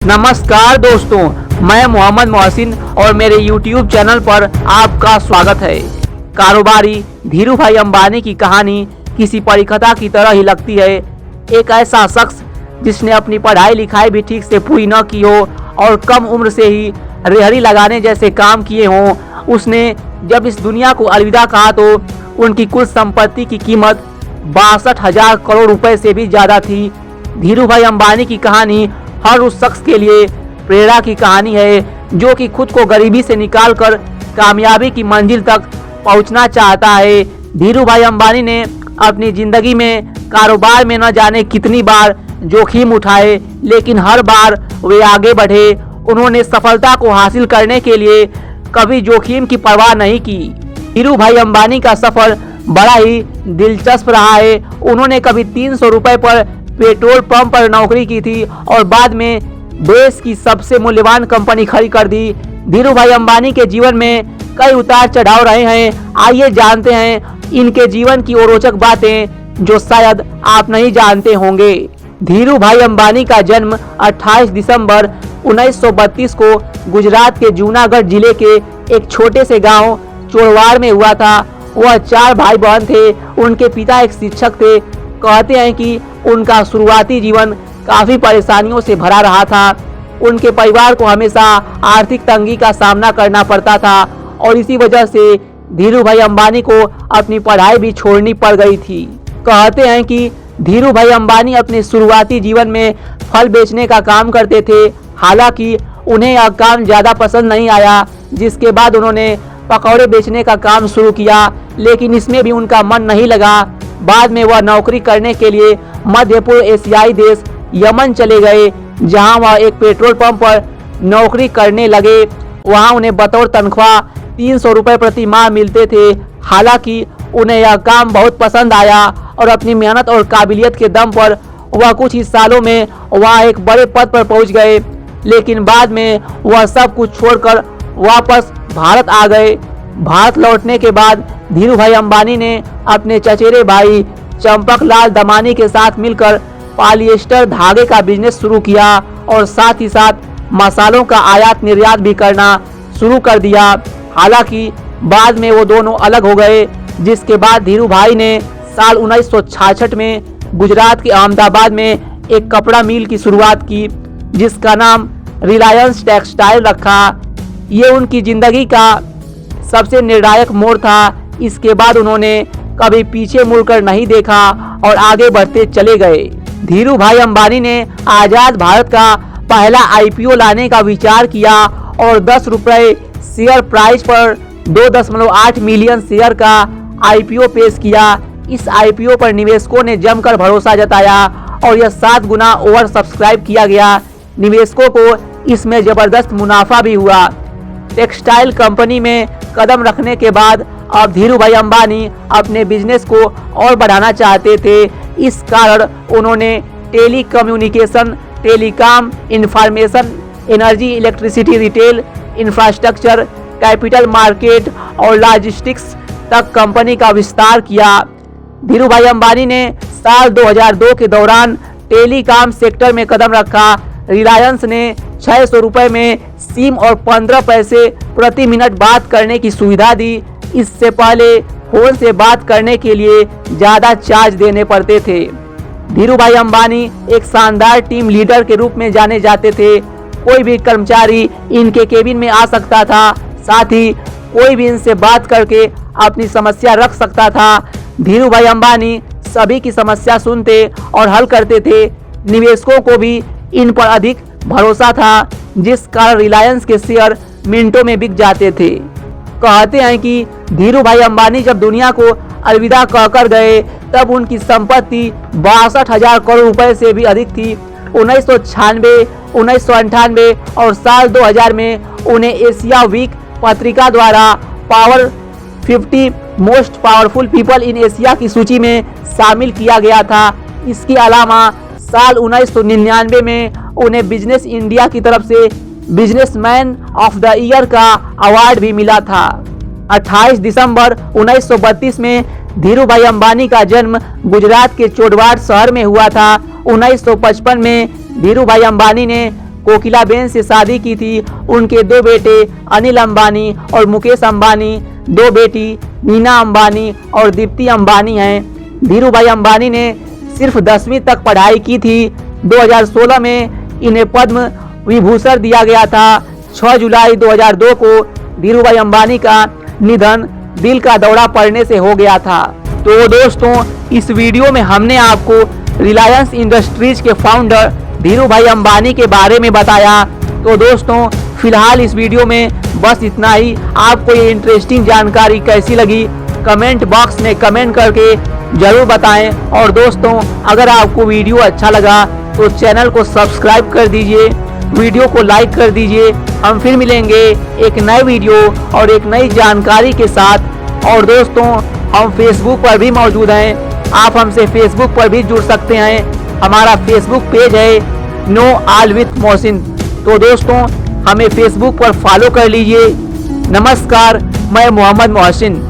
नमस्कार दोस्तों, मैं मोहम्मद मोहसिन और मेरे YouTube चैनल पर आपका स्वागत है। कारोबारी धीरू भाई अंबानी की कहानी किसी परिकथा की तरह ही लगती है। एक ऐसा शख्स जिसने अपनी पढ़ाई लिखाई भी ठीक से पूरी न की हो और कम उम्र से ही रेहड़ी लगाने जैसे काम किए हों, उसने जब इस दुनिया को अलविदा कहा तो उनकी कुल संपत्ति की कीमत 62,000 करोड़ रुपए से भी ज़्यादा थी। धीरू भाई अंबानी की कहानी हर उस शख्स के लिए प्रेरणा की कहानी है जो कि खुद को गरीबी से निकालकर कामयाबी की मंजिल तक पहुंचना चाहता है। धीरू भाई अंबानी ने अपनी ज़िंदगी में कारोबार में न जाने कितनी बार जोखिम उठाए, लेकिन हर बार वे आगे बढ़े। उन्होंने सफलता को हासिल करने के लिए कभी जोखिम की परवाह नहीं की। धीरू भाई अंबानी का सफ़र बड़ा ही दिलचस्प रहा है। उन्होंने कभी 300 रुपये पर पेट्रोल पंप पर नौकरी की थी और बाद में देश की सबसे मूल्यवान कंपनी खड़ी कर दी। धीरू भाई अंबानी के जीवन में कई उतार चढ़ाव रहे हैं। आइए जानते हैं इनके जीवन की और रोचक बातें जो शायद आप नहीं जानते होंगे। धीरू भाई अंबानी का जन्म 28 दिसंबर 1932 को गुजरात के जूनागढ़ जिले के एक छोटे से गांव चोरवाड़ में हुआ था। वह 4 भाई बहन थे। उनके पिता एक शिक्षक थे। कहते हैं कि उनका शुरुआती जीवन काफ़ी परेशानियों से भरा रहा था। उनके परिवार को हमेशा आर्थिक तंगी का सामना करना पड़ता था और इसी वजह से धीरू भाई अंबानी को अपनी पढ़ाई भी छोड़नी पड़ गई थी। कहते हैं कि धीरू भाई अंबानी अपने शुरुआती जीवन में फल बेचने का काम करते थे। हालांकि उन्हें यह काम ज़्यादा पसंद नहीं आया, जिसके बाद उन्होंने पकौड़े बेचने का काम शुरू किया, लेकिन इसमें भी उनका मन नहीं लगा। बाद में वह नौकरी करने के लिए मध्य पूर्व एशियाई देश यमन चले गए, जहां वह एक पेट्रोल पंप पर नौकरी करने लगे। वहां उन्हें बतौर तनख्वाह 300 रुपये प्रति माह मिलते थे। हालांकि उन्हें यह काम बहुत पसंद आया और अपनी मेहनत और काबिलियत के दम पर वह कुछ ही सालों में वह एक बड़े पद पर पहुंच गए, लेकिन बाद में वह सब कुछ छोड़कर वापस भारत आ गए। भारत लौटने के बाद धीरू भाई अंबानी ने अपने चचेरे भाई चंपक लाल दमानी के साथ मिलकर पॉलिएस्टर धागे का बिजनेस शुरू किया और साथ ही साथ मसालों का आयात निर्यात भी करना शुरू कर दिया। हालांकि बाद में वो दोनों अलग हो गए, जिसके बाद धीरू भाई ने साल 1966 में गुजरात के अहमदाबाद में एक कपड़ा मिल की शुरुआत की, जिसका नाम रिलायंस टेक्सटाइल रखा। ये उनकी ज़िंदगी का सबसे निर्णायक मोड़ था। इसके बाद उन्होंने कभी पीछे मुड़कर नहीं देखा और आगे बढ़ते चले गए। धीरू भाई अंबानी ने आज़ाद भारत का पहला IPO लाने का विचार किया और 10 रुपये शेयर प्राइस पर 2.8 मिलियन शेयर का IPO पेश किया। इस IPO पर निवेशकों ने जमकर भरोसा जताया और यह 7 गुना ओवर सब्सक्राइब किया गया। निवेशकों को इसमें ज़बरदस्त मुनाफा भी हुआ। टेक्सटाइल कंपनी में कदम रखने के बाद अब धीरू भाई अंबानी अपने बिजनेस को और बढ़ाना चाहते थे। इस कारण उन्होंने telecommunication, telecom, information, energy, electricity, retail, infrastructure, capital market और लॉजिस्टिक्स तक कंपनी का विस्तार किया। धीरू भाई अंबानी ने साल 2002 के दौरान टेलीकॉम सेक्टर में कदम रखा। रिलायंस ने 600 रुपये में सिम और 15 पैसे प्रति मिनट बात करने की सुविधा दी। इससे पहले फोन से बात करने के लिए ज़्यादा चार्ज देने पड़ते थे। धीरू भाई अंबानी एक शानदार टीम लीडर के रूप में जाने जाते थे। कोई भी कर्मचारी इनके केबिन में आ सकता था, साथ ही कोई भी इनसे बात करके अपनी समस्या रख सकता था। धीरू भाई अंबानी सभी की समस्या सुनते और हल करते थे। निवेशकों को भी इन पर अधिक भरोसा था, जिस कारण रिलायंस के शेयर मिनटों में बिक जाते थे। कहते हैं कि धीरू भाई अंबानी जब दुनिया को अलविदा कहकर गए तब उनकी संपत्ति 62,000 करोड़ रुपए से भी अधिक थी। 1996, 1998 और साल 2000 में उन्हें एशिया वीक पत्रिका द्वारा power 50 most powerful people in Asia की सूची में शामिल किया गया था। इसके अलावा साल 1999 में उन्हें बिजनेस इंडिया की तरफ से बिजनेसमैन ऑफ द ईयर का अवार्ड भी मिला था। 28 दिसंबर 1932 में धीरू भाई अंबानी का जन्म गुजरात के चोरवाड़ शहर में हुआ था। 1955 में धीरू भाई अंबानी ने कोकिलाबेन से शादी की थी। उनके 2 बेटे अनिल अंबानी और मुकेश अंबानी, 2 बेटी नीना अंबानी और दीप्ति अंबानी हैं। धीरू भाई अंबानी ने सिर्फ 10वीं तक पढ़ाई की थी। 2016 में इन्हें पद्म विभूषण दिया गया था। 6 जुलाई 2002 को धीरू भाई अंबानी का निधन दिल का दौरा पड़ने से हो गया था। तो दोस्तों, इस वीडियो में हमने आपको रिलायंस इंडस्ट्रीज के फाउंडर धीरू भाई अंबानी के बारे में बताया। तो दोस्तों, फिलहाल इस वीडियो में बस इतना ही। आपको ये इंटरेस्टिंग जानकारी कैसी लगी कमेंट बॉक्स में कमेंट करके जरूर बताएं। और दोस्तों, अगर आपको वीडियो अच्छा लगा तो चैनल को सब्सक्राइब कर दीजिए, वीडियो को लाइक कर दीजिए। हम फिर मिलेंगे एक नए वीडियो और एक नई जानकारी के साथ। और दोस्तों, हम फेसबुक पर भी मौजूद हैं, आप हमसे फेसबुक पर भी जुड़ सकते हैं। हमारा फेसबुक पेज है नो ऑल विथ मोहसिन। तो दोस्तों, हमें फेसबुक पर फॉलो कर लीजिए। नमस्कार, मैं मोहम्मद मोहसिन।